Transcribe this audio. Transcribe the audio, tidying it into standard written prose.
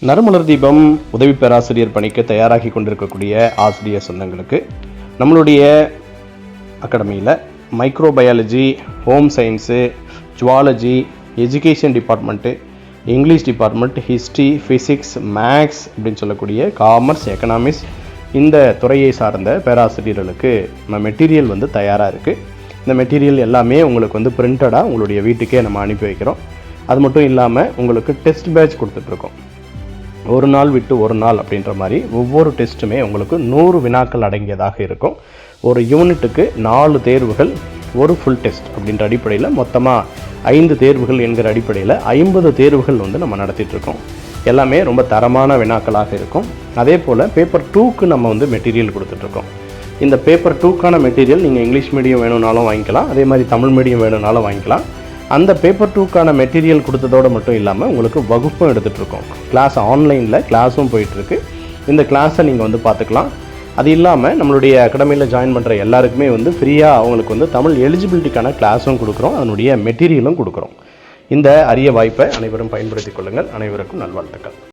நறுமலர் தீபம் உதவி பேராசிரியர் பணிக்கு தயாராகி கொண்டிருக்கக்கூடிய ஆசிரியர் சொந்தங்களுக்கு நம்மளுடைய அகாடமியில் microbiology, home science, zoology, education department, English department, history, physics, maths அப்படின்னு சொல்லக்கூடிய காமர்ஸ், எக்கனாமிக்ஸ் இந்த துறையை சார்ந்த பேராசிரியர்களுக்கு நம்ம மெட்டீரியல் தயாராக இருக்குது. இந்த மெட்டீரியல் எல்லாமே உங்களுக்கு பிரிண்டடாக உங்களுடைய வீட்டுக்கே நம்ம அனுப்பி வைக்கிறோம். அது மட்டும் இல்லாமல் உங்களுக்கு டெஸ்ட் பேட்ச் கொடுத்துட்ருக்கோம். ஒரு நாள் விட்டு ஒரு நாள் அப்படின்ற மாதிரி ஒவ்வொரு டெஸ்ட்டுமே உங்களுக்கு 100 வினாக்கள் அடங்கியதாக இருக்கும். ஒரு யூனிட்டுக்கு 4 தேர்வுகள், ஒரு ஃபுல் டெஸ்ட் அப்படின்ற அடிப்படையில் மொத்தமாக 5 தேர்வுகள் என்கிற அடிப்படையில் 50 தேர்வுகள் நம்ம நடத்திட்டுருக்கோம். எல்லாமே ரொம்ப தரமான வினாக்களாக இருக்கும். அதே போல் பேப்பர் 2க்கு நம்ம மெட்டீரியல் கொடுத்துட்ருக்கோம். இந்த பேப்பர் 2க்கான மெட்டீரியல் நீங்கள் இங்கிலீஷ் மீடியம் வேணும்னாலும் வாங்கிக்கலாம், அதே மாதிரி தமிழ் மீடியம் வேணும்னாலும் வாங்கிக்கலாம். அந்த பேப்பர் 2க்கான மெட்டீரியல் கொடுத்ததோடு மட்டும் இல்லாமல் உங்களுக்கு வகுப்பும் எடுத்துகிட்ருக்கோம். கிளாஸ் ஆன்லைனில் கிளாஸும் போயிட்டுருக்கு. இந்த கிளாஸை நீங்கள் பார்த்துக்கலாம். அது இல்லாமல் நம்மளுடைய அகாடமியில் ஜாயின் பண்ணுற எல்லாருக்குமே ஃப்ரீயாக அவங்களுக்கு தமிழ் எலிஜிபிலிட்டிக்கான கிளாஸும் கொடுக்குறோம், அதனுடைய மெட்டீரியலும் கொடுக்குறோம். இந்த அரிய வாய்ப்பை அனைவரும் பயன்படுத்திக் கொள்ளுங்கள். அனைவருக்கும் நல்வாழ்த்துக்கள்.